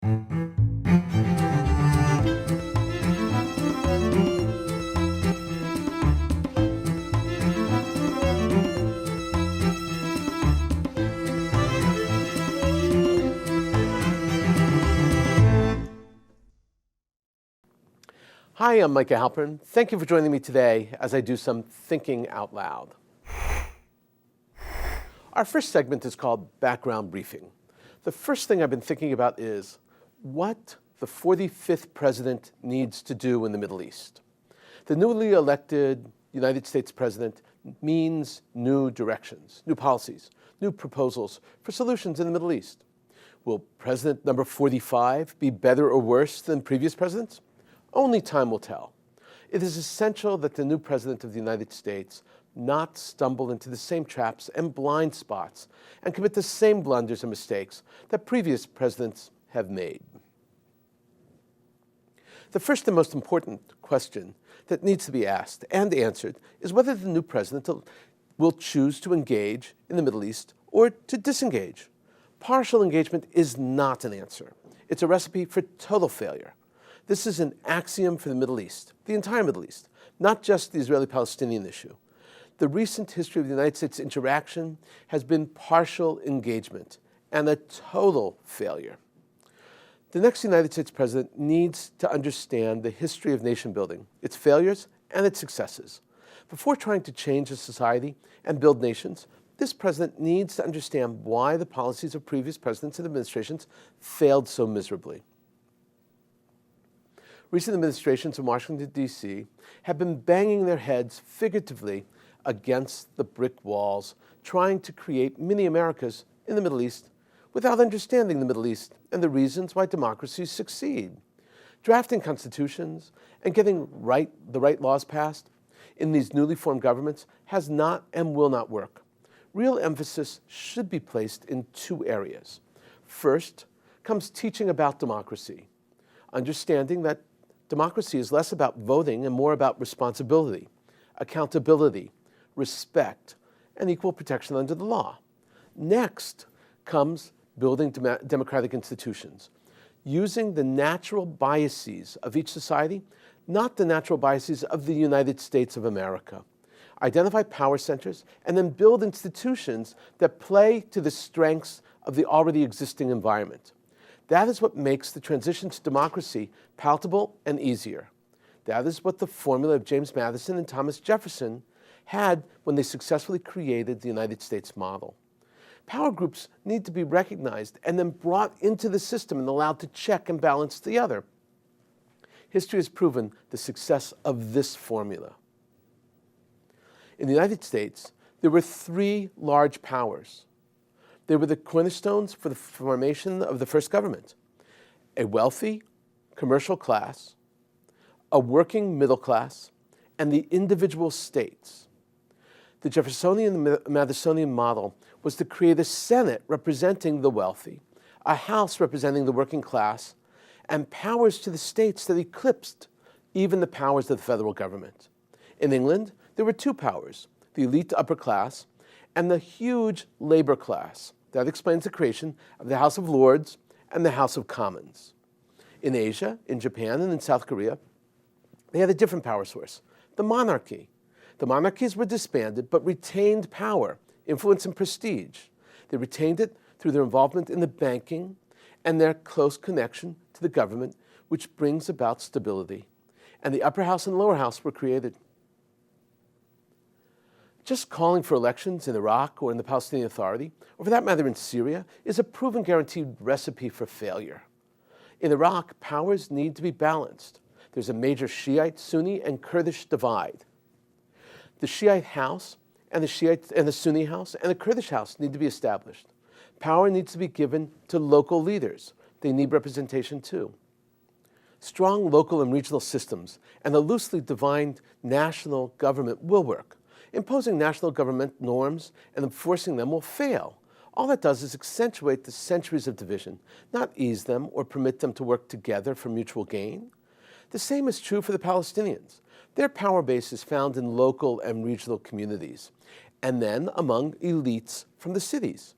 Hi, I'm Micah Halpern. Thank you for joining me today as I do some thinking out loud. Our first segment is called Background Briefing. The first thing I've been thinking about is what the 45th president needs to do in the Middle East. The newly elected United States president means new directions, new policies, new proposals for solutions in the Middle East. Will President number 45 be better or worse than previous presidents? Only time will tell. It is essential that the new President of the United States not stumble into the same traps and blind spots and commit the same blunders and mistakes that previous presidents have made. The first and most important question that needs to be asked and answered is whether the new president will choose to engage in the Middle East or to disengage. Partial engagement is not an answer. It's a recipe for total failure. This is an axiom for the Middle East, the entire Middle East, not just the Israeli-Palestinian issue. The recent history of the United States interaction has been partial engagement and a total failure. The next United States president needs to understand the history of nation building, its failures and its successes. Before trying to change a society and build nations, this president needs to understand why the policies of previous presidents and administrations failed so miserably. Recent administrations in Washington, D.C. have been banging their heads figuratively against the brick walls, trying to create mini-Americas in the Middle East without understanding the Middle East and the reasons why democracies succeed. Drafting constitutions and getting the right laws passed in these newly formed governments has not and will not work. Real emphasis should be placed in two areas. First comes teaching about democracy, understanding that democracy is less about voting and more about responsibility, accountability, respect, and equal protection under the law. Next comes building democratic institutions, using the natural biases of each society, not the natural biases of the United States of America. Identify power centers and then build institutions that play to the strengths of the already existing environment. That is what makes the transition to democracy palatable and easier. That is what the formula of James Madison and Thomas Jefferson had when they successfully created the United States model. Power groups need to be recognized and then brought into the system and allowed to check and balance the other. History has proven the success of this formula. In the United States, there were three large powers. They were the cornerstones for the formation of the first government: a wealthy commercial class, a working middle class, and the individual states. The Jeffersonian and Madisonian model was to create a Senate representing the wealthy, a House representing the working class, and powers to the states that eclipsed even the powers of the federal government. In England, there were two powers, the elite upper class and the huge labor class. That explains the creation of the House of Lords and the House of Commons. In Asia, in Japan, and in South Korea, they had a different power source, the monarchy. The monarchies were disbanded but retained power, influence, and prestige. They retained it through their involvement in the banking and their close connection to the government, which brings about stability. And the upper house and lower house were created. Just calling for elections in Iraq or in the Palestinian Authority, or for that matter in Syria, is a proven guaranteed recipe for failure. In Iraq, powers need to be balanced. There's a major Shiite, Sunni, and Kurdish divide. The Shiite house and the Sunni house and the Kurdish house need to be established. Power needs to be given to local leaders. They need representation too. Strong local and regional systems and a loosely defined national government will work. Imposing national government norms and enforcing them will fail. All that does is accentuate the centuries of division, not ease them or permit them to work together for mutual gain. The same is true for the Palestinians. Their power base is found in local and regional communities, and then among elites from the cities.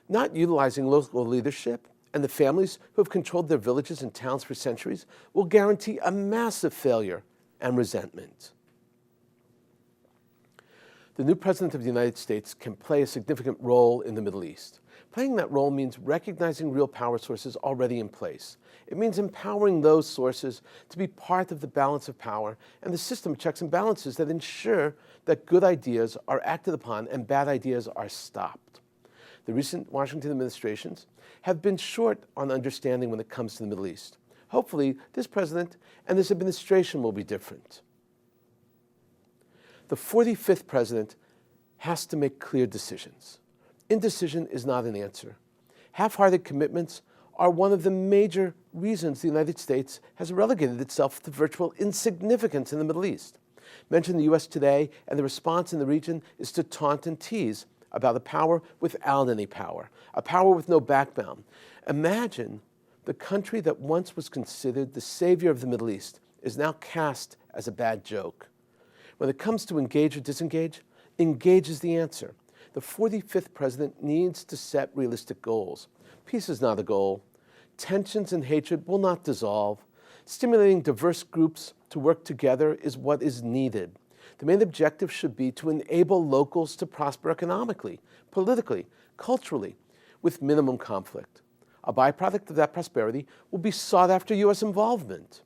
Not utilizing local leadership and the families who have controlled their villages and towns for centuries will guarantee a massive failure and resentment. The new President of the United States can play a significant role in the Middle East. Playing that role means recognizing real power sources already in place. It means empowering those sources to be part of the balance of power and the system of checks and balances that ensure that good ideas are acted upon and bad ideas are stopped. The recent Washington administrations have been short on understanding when it comes to the Middle East. Hopefully, this president and this administration will be different. The 45th president has to make clear decisions. Indecision is not an answer. Half-hearted commitments are one of the major reasons the United States has relegated itself to virtual insignificance in the Middle East. Mention the U.S. today, and the response in the region is to taunt and tease about a power without any power, a power with no backbone. Imagine the country that once was considered the savior of the Middle East is now cast as a bad joke. When it comes to engage or disengage, engage is the answer. The 45th president needs to set realistic goals. Peace is not a goal. Tensions and hatred will not dissolve. Stimulating diverse groups to work together is what is needed. The main objective should be to enable locals to prosper economically, politically, culturally, with minimum conflict. A byproduct of that prosperity will be sought-after U.S. involvement.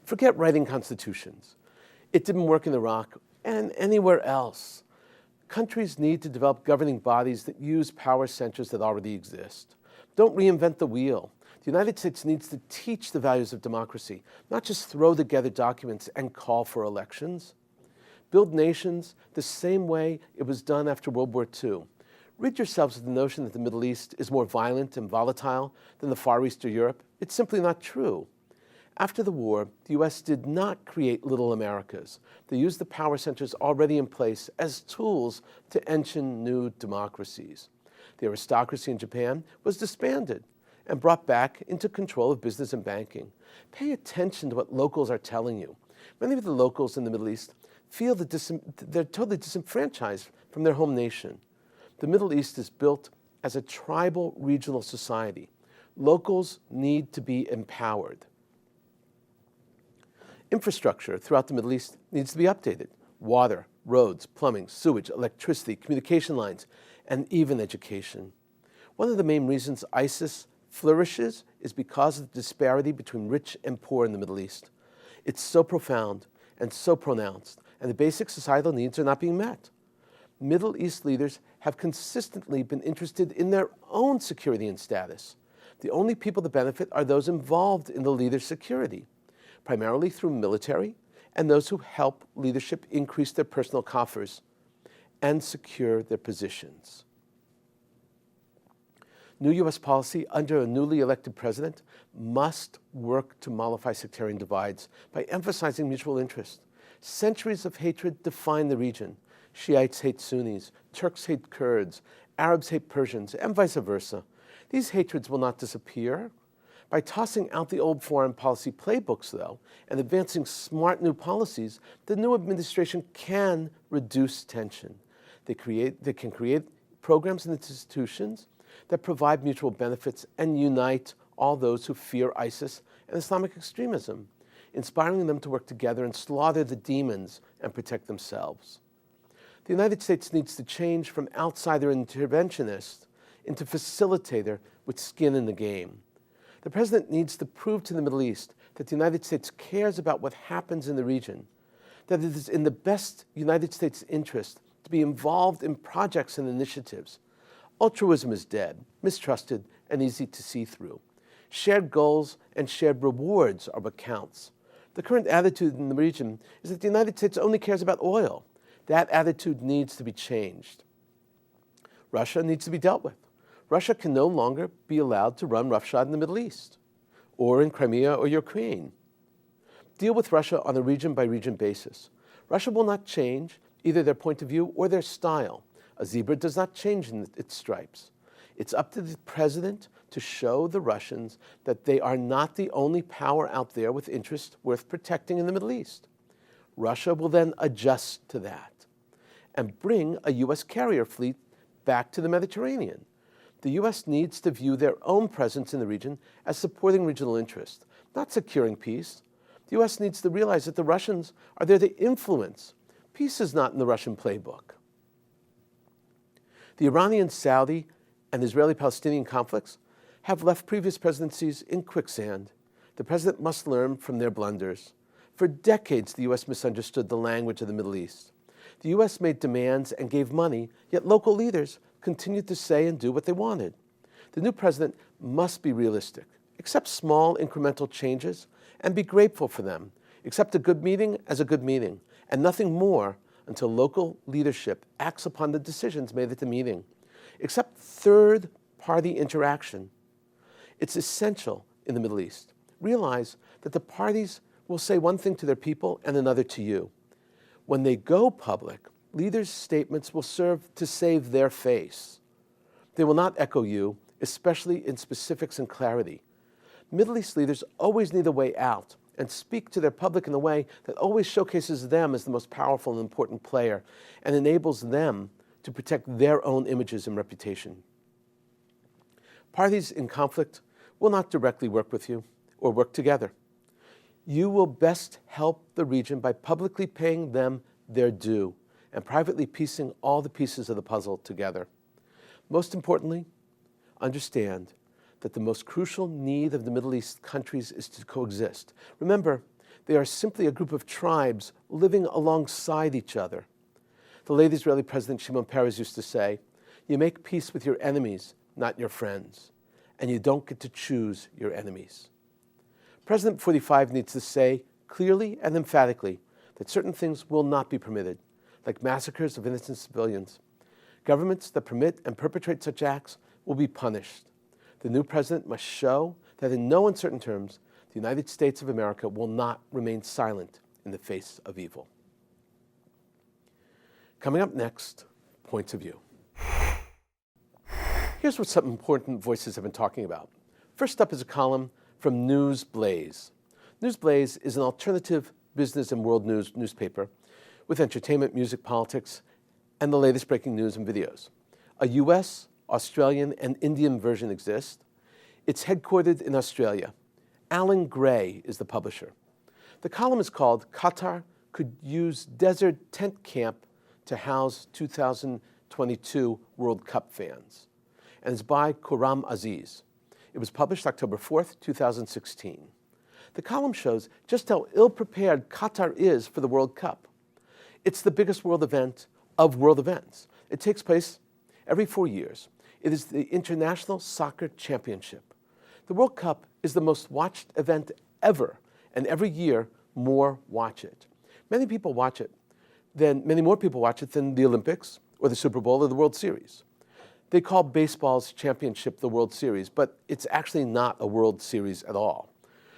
Forget writing constitutions. It didn't work in Iraq and anywhere else. Countries need to develop governing bodies that use power centers that already exist. Don't reinvent the wheel. The United States needs to teach the values of democracy, not just throw together documents and call for elections. Build nations the same way it was done after World War II. Rid yourselves of the notion that the Middle East is more violent and volatile than the Far East or Europe. It's simply not true. After the war, the U.S. did not create little Americas. They used the power centers already in place as tools to enshine new democracies. The aristocracy in Japan was disbanded and brought back into control of business and banking. Pay attention to what locals are telling you. Many of the locals in the Middle East feel that they're totally disenfranchised from their home nation. The Middle East is built as a tribal regional society. Locals need to be empowered. Infrastructure throughout the Middle East needs to be updated. Water, roads, plumbing, sewage, electricity, communication lines, and even education. One of the main reasons ISIS flourishes is because of the disparity between rich and poor in the Middle East. It's so profound and so pronounced, and the basic societal needs are not being met. Middle East leaders have consistently been interested in their own security and status. The only people that benefit are those involved in the leader's security, primarily through military and those who help leadership increase their personal coffers and secure their positions. New U.S. policy under a newly elected president must work to mollify sectarian divides by emphasizing mutual interest. Centuries of hatred define the region. Shiites hate Sunnis, Turks hate Kurds, Arabs hate Persians, and vice versa. These hatreds will not disappear. By tossing out the old foreign policy playbooks, though, and advancing smart new policies, the new administration can reduce tension. They can create programs and institutions that provide mutual benefits and unite all those who fear ISIS and Islamic extremism, inspiring them to work together and slaughter the demons and protect themselves. The United States needs to change from outsider interventionist into facilitator with skin in the game. The president needs to prove to the Middle East that the United States cares about what happens in the region, that it is in the best United States interest to be involved in projects and initiatives. Altruism is dead, mistrusted, and easy to see through. Shared goals and shared rewards are what counts. The current attitude in the region is that the United States only cares about oil. That attitude needs to be changed. Russia needs to be dealt with. Russia can no longer be allowed to run roughshod in the Middle East or in Crimea or Ukraine. Deal with Russia on a region-by-region basis. Russia will not change either their point of view or their style. A zebra does not change in its stripes. It's up to the president to show the Russians that they are not the only power out there with interests worth protecting in the Middle East. Russia will then adjust to that and bring a U.S. carrier fleet back to the Mediterranean. The U.S. needs to view their own presence in the region as supporting regional interest, not securing peace. The U.S. needs to realize that the Russians are there to influence. Peace is not in the Russian playbook. The Iranian, Saudi, and Israeli-Palestinian conflicts have left previous presidencies in quicksand. The president must learn from their blunders. For decades, the U.S. misunderstood the language of the Middle East. The U.S. made demands and gave money, yet local leaders continued to say and do what they wanted. The new president must be realistic, accept small incremental changes, and be grateful for them. Accept a good meeting as a good meeting, and nothing more until local leadership acts upon the decisions made at the meeting. Accept third-party interaction. It's essential in the Middle East. Realize that the parties will say one thing to their people and another to you. When they go public, leaders' statements will serve to save their face. They will not echo you, especially in specifics and clarity. Middle East leaders always need a way out and speak to their public in a way that always showcases them as the most powerful and important player and enables them to protect their own images and reputation. Parties in conflict will not directly work with you or work together. You will best help the region by publicly paying them their due and privately piecing all the pieces of the puzzle together. Most importantly, understand that the most crucial need of the Middle East countries is to coexist. Remember, they are simply a group of tribes living alongside each other. The late Israeli President Shimon Peres used to say, "You make peace with your enemies, not your friends, and you don't get to choose your enemies." President 45 needs to say clearly and emphatically that certain things will not be permitted, like massacres of innocent civilians. Governments that permit and perpetrate such acts will be punished. The new president must show that in no uncertain terms, the United States of America will not remain silent in the face of evil. Coming up next, points of view. Here's what some important voices have been talking about. First up is a column from Newsblaze. Newsblaze is an alternative business and world news newspaper with entertainment, music, politics, and the latest breaking news and videos. A U.S., Australian, and Indian version exists. It's headquartered in Australia. Alan Gray is the publisher. The column is called "Qatar Could Use Desert Tent Camp to House 2022 World Cup Fans," and is by Khurram Aziz. It was published October 4th, 2016. The column shows just how ill-prepared Qatar is for the World Cup. It's the biggest world event of world events. It takes place every 4 years. It is the International Soccer Championship. The World Cup is the most watched event ever, and every year more watch it. Many more people watch it than the Olympics or the Super Bowl or the World Series. They call baseball's championship the World Series, but it's actually not a World Series at all.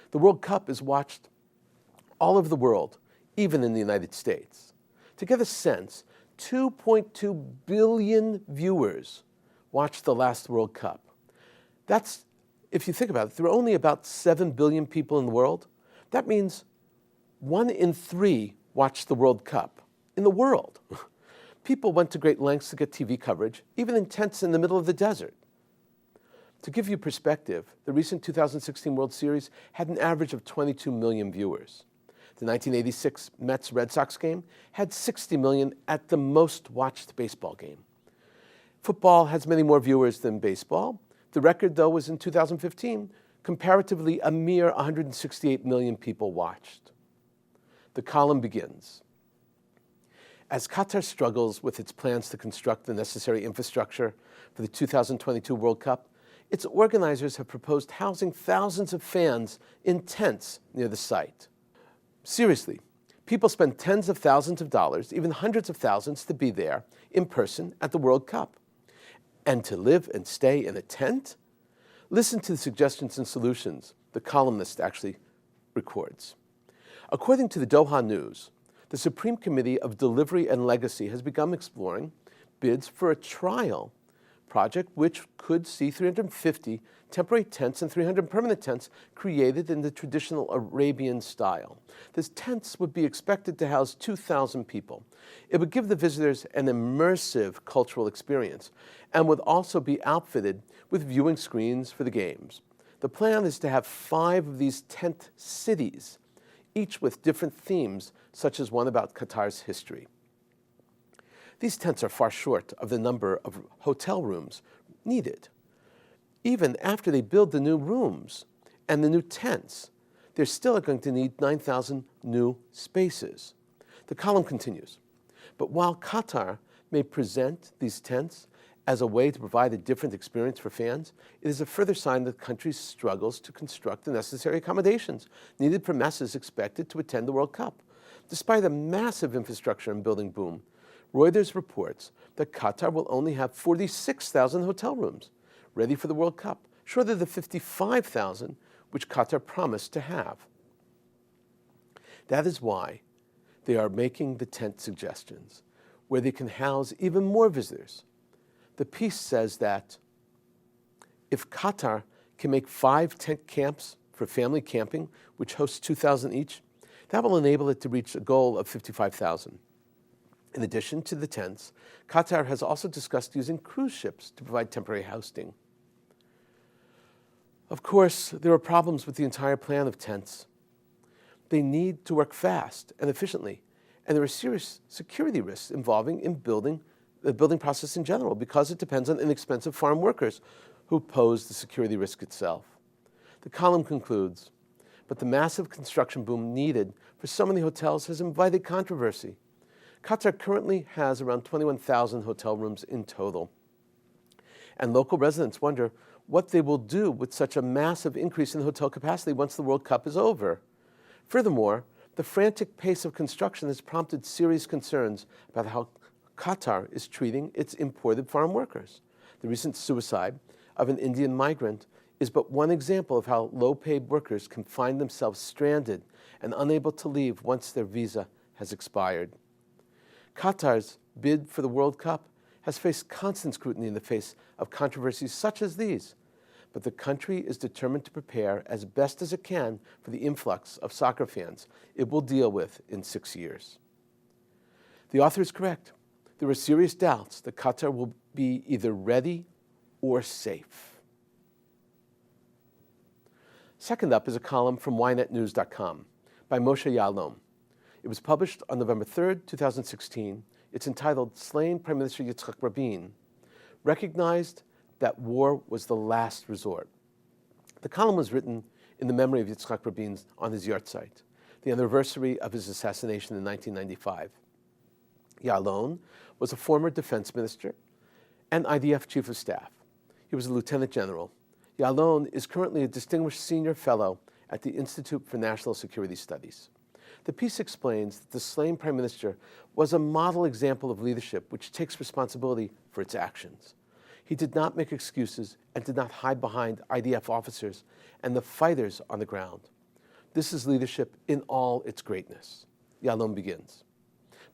The World Cup is watched all over the world, even in the United States. To get a sense, 2.2 billion viewers watched the last World Cup. That's, if you think about it, there are only about 7 billion people in the world. That means 1 in 3 watched the World Cup in the world. People went to great lengths to get TV coverage, even in tents in the middle of the desert. To give you perspective, the recent 2016 World Series had an average of 22 million viewers. The 1986 Mets-Red Sox game had 60 million at the most watched baseball game. Football has many more viewers than baseball. The record, though, was in 2015. Comparatively, a mere 168 million people watched. The column begins. As Qatar struggles with its plans to construct the necessary infrastructure for the 2022 World Cup, its organizers have proposed housing thousands of fans in tents near the site. Seriously, people spend tens of thousands of dollars, even hundreds of thousands, to be there in person at the World Cup. And to live and stay in a tent? Listen to the suggestions and solutions the columnist actually records. According to the Doha News, the Supreme Committee of Delivery and Legacy has begun exploring bids for a trial project which could see 350 temporary tents and 300 permanent tents created in the traditional Arabian style. These tents would be expected to house 2,000 people. It would give the visitors an immersive cultural experience and would also be outfitted with viewing screens for the games. The plan is to have 5 of these tent cities, each with different themes, such as one about Qatar's history. These tents are far short of the number of hotel rooms needed. Even after they build the new rooms and the new tents, they're still going to need 9,000 new spaces. The column continues. But while Qatar may present these tents as a way to provide a different experience for fans, it is a further sign that the country struggles to construct the necessary accommodations needed for masses expected to attend the World Cup. Despite a massive infrastructure and building boom, Reuters reports that Qatar will only have 46,000 hotel rooms ready for the World Cup, short of the 55,000 which Qatar promised to have. That is why they are making the tent suggestions, where they can house even more visitors. The piece says that if Qatar can make 5 tent camps for family camping, which hosts 2,000 each, that will enable it to reach a goal of 55,000. In addition to the tents, Qatar has also discussed using cruise ships to provide temporary housing. Of course, there are problems with the entire plan of tents. They need to work fast and efficiently, and there are serious security risks involving the building process in general, because it depends on inexpensive foreign workers who pose the security risk itself. The column concludes, but the massive construction boom needed for so many hotels has invited controversy. Qatar currently has around 21,000 hotel rooms in total, and local residents wonder what they will do with such a massive increase in hotel capacity once the World Cup is over. Furthermore, the frantic pace of construction has prompted serious concerns about how Qatar is treating its imported foreign workers. The recent suicide of an Indian migrant is but one example of how low-paid workers can find themselves stranded and unable to leave once their visa has expired. Qatar's bid for the World Cup has faced constant scrutiny in the face of controversies such as these, but the country is determined to prepare as best as it can for the influx of soccer fans it will deal with in 6 years. The author is correct. There are serious doubts that Qatar will be either ready or safe. Second up is a column from ynetnews.com by Moshe Ya'alon. It was published on November 3rd, 2016. It's entitled Slain Prime Minister Yitzhak Rabin Recognized that War Was the Last Resort. The column was written in the memory of Yitzhak Rabin on his yahrzeit, the anniversary of his assassination in 1995. Ya'alon was a former defense minister and IDF chief of staff. He was a lieutenant general. Ya'alon is currently a distinguished senior fellow at the Institute for National Security Studies. The piece explains that the slain prime minister was a model example of leadership which takes responsibility for its actions. He did not make excuses and did not hide behind IDF officers and the fighters on the ground. This is leadership in all its greatness. Ya'alon begins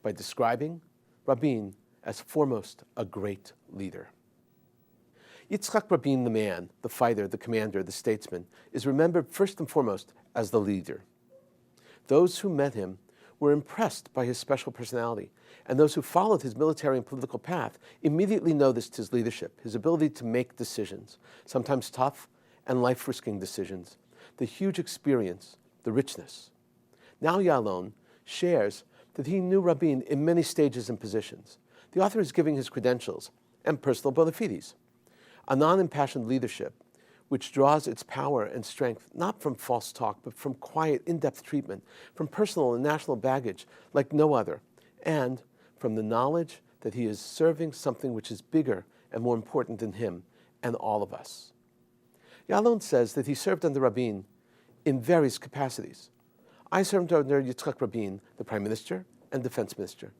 by describing Rabin as foremost a great leader. Yitzhak Rabin, the man, the fighter, the commander, the statesman, is remembered first and foremost as the leader. Those who met him were impressed by his special personality, and those who followed his military and political path immediately noticed his leadership, his ability to make decisions, sometimes tough and life-risking decisions, the huge experience, the richness. Now Ya'alon shares that he knew Rabin in many stages and positions. The author is giving his credentials and personal bona fides. A non-impassioned leadership which draws its power and strength not from false talk, but from quiet, in-depth treatment, from personal and national baggage like no other, and from the knowledge that he is serving something which is bigger and more important than him and all of us. Ya'alon says that he served under Rabin in various capacities. I served under Yitzhak Rabin, the Prime Minister and Defense Minister,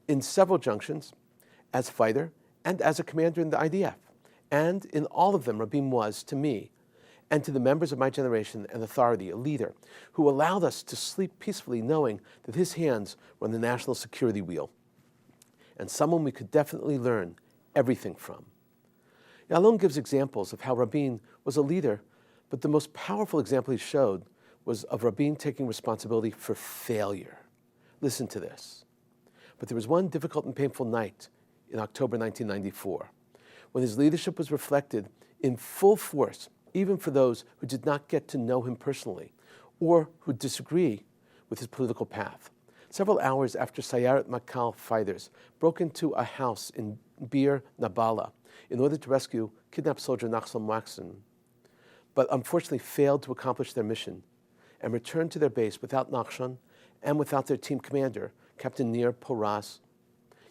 in several junctions, as fighter and as a commander in the IDF. And in all of them, Rabin was, to me, and to the members of my generation, an authority, a leader, who allowed us to sleep peacefully knowing that his hands were on the national security wheel, and someone we could definitely learn everything from. Yalon gives examples of how Rabin was a leader, but the most powerful example he showed was of Rabin taking responsibility for failure. Listen to this. But there was one difficult and painful night in October 1994 when his leadership was reflected in full force, even for those who did not get to know him personally or who disagree with his political path. Several hours after Sayarat Makal fighters broke into a house in Bir Nabala in order to rescue kidnapped soldier Nachshon Waxman, but unfortunately failed to accomplish their mission and returned to their base without Nachshon and without their team commander, Captain Nir Poras.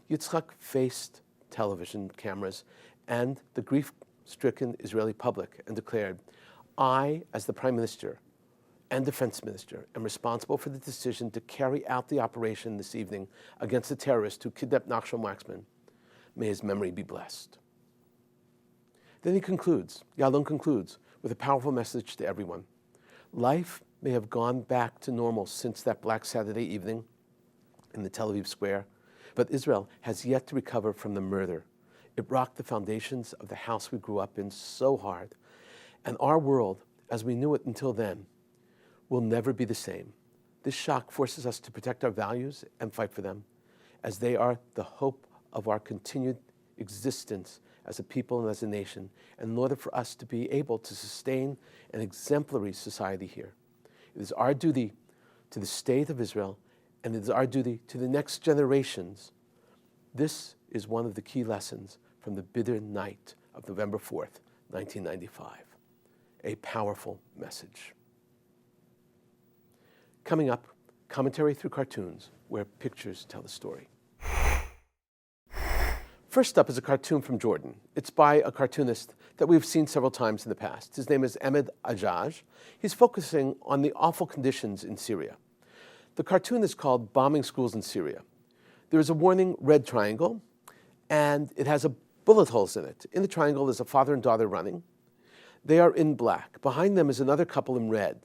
Yitzhak faced television cameras and the grief-stricken Israeli public and declared, "I, as the Prime Minister and Defense Minister, am responsible for the decision to carry out the operation this evening against the terrorist who kidnapped Nachshon Waxman. May his memory be blessed." Then Yalon concludes with a powerful message to everyone. Life may have gone back to normal since that Black Saturday evening in the Tel Aviv square, but Israel has yet to recover from the murder. It rocked the foundations of the house we grew up in so hard, and our world, as we knew it until then, will never be the same. This shock forces us to protect our values and fight for them, as they are the hope of our continued existence as a people and as a nation, and in order for us to be able to sustain an exemplary society here. It is our duty to the state of Israel, and it is our duty to the next generations. This is one of the key lessons from the bitter night of November 4th, 1995. A powerful message. Coming up, commentary through cartoons, where pictures tell the story. First up is a cartoon from Jordan. It's by a cartoonist that we've seen several times in the past. His name is Ahmed Ajaj. He's focusing on the awful conditions in Syria. The cartoon is called Bombing Schools in Syria. There is a warning red triangle, and it has bullet holes in it. In the triangle is a father and daughter running. They are in black. Behind them is another couple in red.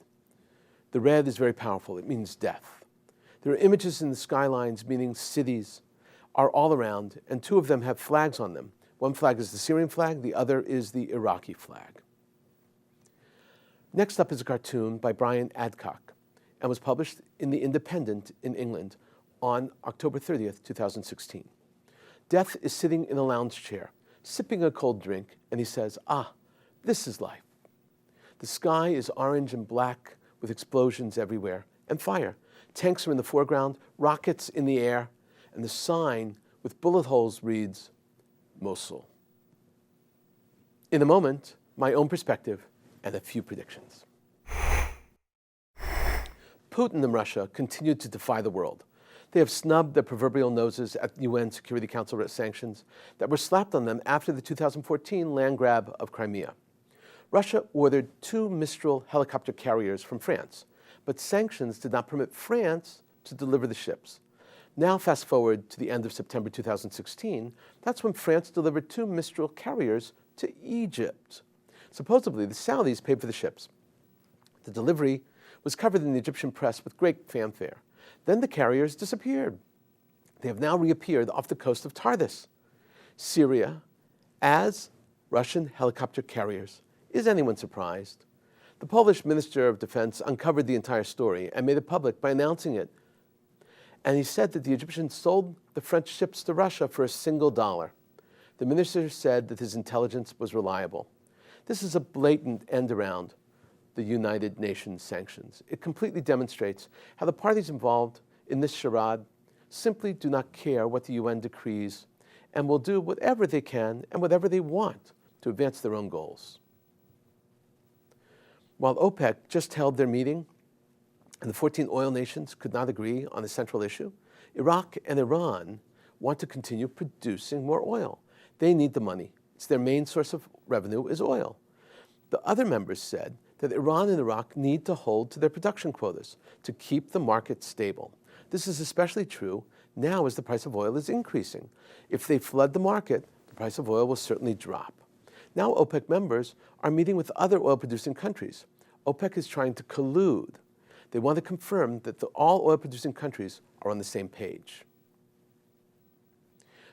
The red is very powerful. It means death. There are images in the skylines, meaning cities are all around, and two of them have flags on them. One flag is the Syrian flag, the other is the Iraqi flag. Next up is a cartoon by Brian Adcock and was published in The Independent in England on October 30th, 2016. Death is sitting in a lounge chair, sipping a cold drink, and he says, this is life. The sky is orange and black with explosions everywhere and fire. Tanks are in the foreground, rockets in the air, and the sign with bullet holes reads, Mosul. In a moment, my own perspective and a few predictions. Putin and Russia continue to defy the world. They have snubbed their proverbial noses at UN Security Council sanctions that were slapped on them after the 2014 land grab of Crimea. Russia ordered 2 Mistral helicopter carriers from France, but sanctions did not permit France to deliver the ships. Now, fast forward to the end of September 2016, that's when France delivered 2 Mistral carriers to Egypt. Supposedly, the Saudis paid for the ships. The delivery was covered in the Egyptian press with great fanfare. Then the carriers disappeared. They have now reappeared off the coast of Tartus, Syria, as Russian helicopter carriers. Is anyone surprised? The Polish Minister of Defense uncovered the entire story and made it public by announcing it. And he said that the Egyptians sold the French ships to Russia for $1. The minister said that his intelligence was reliable. This is a blatant end around the United Nations sanctions. It completely demonstrates how the parties involved in this charade simply do not care what the UN decrees and will do whatever they can and whatever they want to advance their own goals. While OPEC just held their meeting and the 14 oil nations could not agree on a central issue, Iraq and Iran want to continue producing more oil. They need the money. It's their main source of revenue is oil. The other members said that Iran and Iraq need to hold to their production quotas to keep the market stable. This is especially true now as the price of oil is increasing. If they flood the market, the price of oil will certainly drop. Now OPEC members are meeting with other oil-producing countries. OPEC is trying to collude. They want to confirm that all oil-producing countries are on the same page.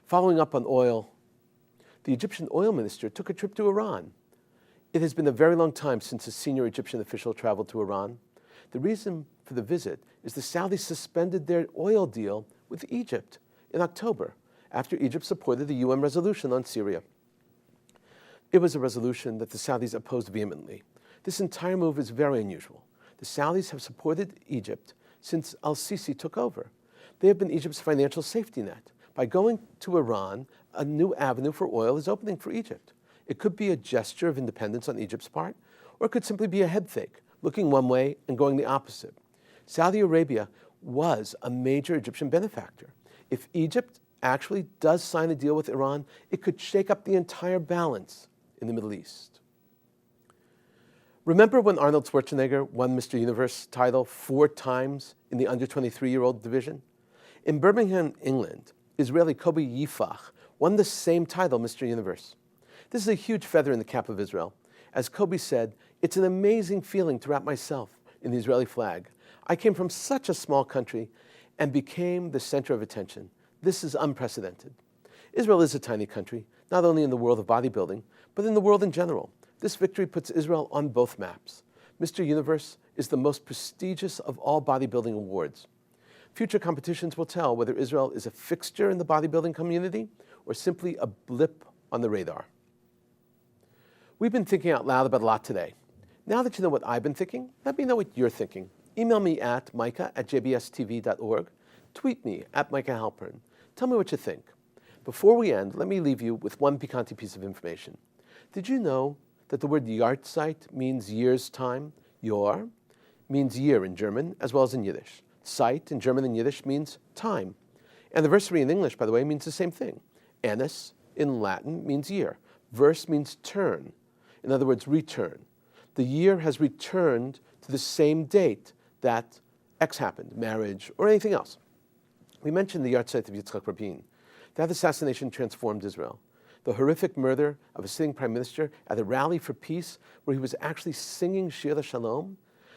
Following up on oil, the Egyptian oil minister took a trip to Iran. It has been a very long time since a senior Egyptian official traveled to Iran. The reason for the visit is the Saudis suspended their oil deal with Egypt in October after Egypt supported the UN resolution on Syria. It was a resolution that the Saudis opposed vehemently. This entire move is very unusual. The Saudis have supported Egypt since al-Sisi took over. They have been Egypt's financial safety net. By going to Iran, a new avenue for oil is opening for Egypt. It could be a gesture of independence on Egypt's part, or it could simply be a head fake, looking one way and going the opposite. Saudi Arabia was a major Egyptian benefactor. If Egypt actually does sign a deal with Iran, it could shake up the entire balance in the Middle East. Remember when Arnold Schwarzenegger won Mr. Universe title 4 times in the under 23-year-old division? In Birmingham, England, Israeli Kobe Yifach won the same title, Mr. Universe. This is a huge feather in the cap of Israel. As Kobe said, "It's an amazing feeling to wrap myself in the Israeli flag. I came from such a small country and became the center of attention. This is unprecedented." Israel is a tiny country, not only in the world of bodybuilding, but in the world in general. This victory puts Israel on both maps. Mr. Universe is the most prestigious of all bodybuilding awards. Future competitions will tell whether Israel is a fixture in the bodybuilding community or simply a blip on the radar. We've been thinking out loud about a lot today. Now that you know what I've been thinking, let me know what you're thinking. Email me at micah@jbstv.org. Tweet me at Micah Halpern. Tell me what you think. Before we end, let me leave you with one piquante piece of information. Did you know that the word Jahrzeit means year's time? Jahr means year in German as well as in Yiddish. Zeit in German and Yiddish means time. Anniversary in English, by the way, means the same thing. Annus in Latin means year. Verse means turn. In other words, return. The year has returned to the same date that X happened, marriage, or anything else. We mentioned the Jahrzeit of Yitzhak Rabin. That assassination transformed Israel. The horrific murder of a sitting prime minister at a rally for peace where he was actually singing Shir Shalom,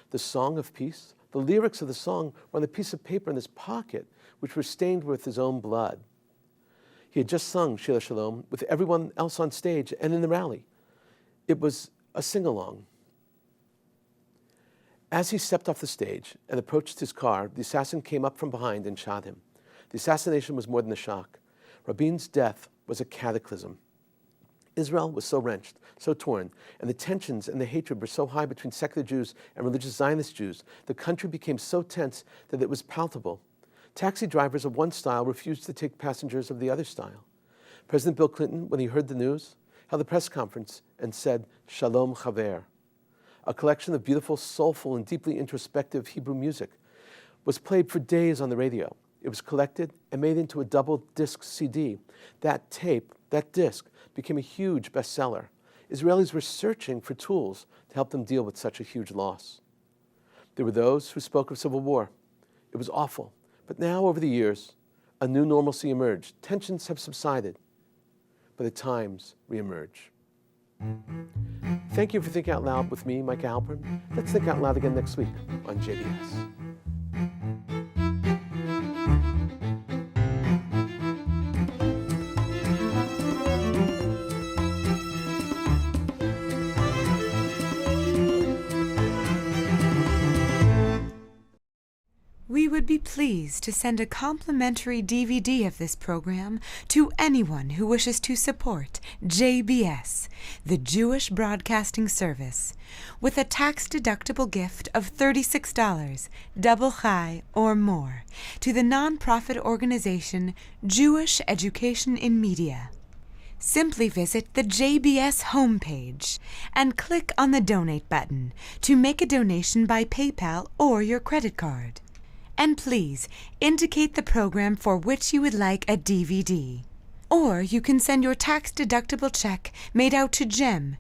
the song of peace. The lyrics of the song were on a piece of paper in his pocket, which were stained with his own blood. He had just sung Shir Shalom with everyone else on stage and in the rally. It was a sing-along. As he stepped off the stage and approached his car, the assassin came up from behind and shot him. The assassination was more than a shock. Rabin's death was a cataclysm. Israel was so wrenched, so torn, and the tensions and the hatred were so high between secular Jews and religious Zionist Jews, the country became so tense that it was palpable. Taxi drivers of one style refused to take passengers of the other style. President Bill Clinton, when he heard the news, held a press conference and said, "Shalom Chaver." A collection of beautiful, soulful, and deeply introspective Hebrew music was played for days on the radio. It was collected and made into a double-disc CD. That tape, that disc, became a huge bestseller. Israelis were searching for tools to help them deal with such a huge loss. There were those who spoke of civil war. It was awful. But now, over the years, a new normalcy emerged. Tensions have subsided, but at times reemerge. Thank you for thinking out loud with me, Micah Halpern. Let's think out loud again next week on JBS. We would be pleased to send a complimentary DVD of this program to anyone who wishes to support JBS, the Jewish Broadcasting Service, with a tax-deductible gift of $36, double chai or more, to the nonprofit organization Jewish Education in Media. Simply visit the JBS homepage and click on the Donate button to make a donation by PayPal or your credit card. And please indicate the program for which you would like a DVD. Or you can send your tax-deductible check made out to GEM,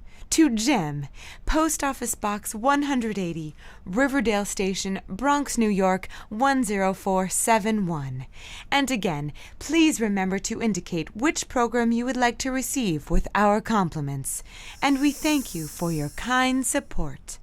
Post Office Box 180, Riverdale Station, Bronx, New York 10471. And again, please remember to indicate which program you would like to receive with our compliments. And we thank you for your kind support.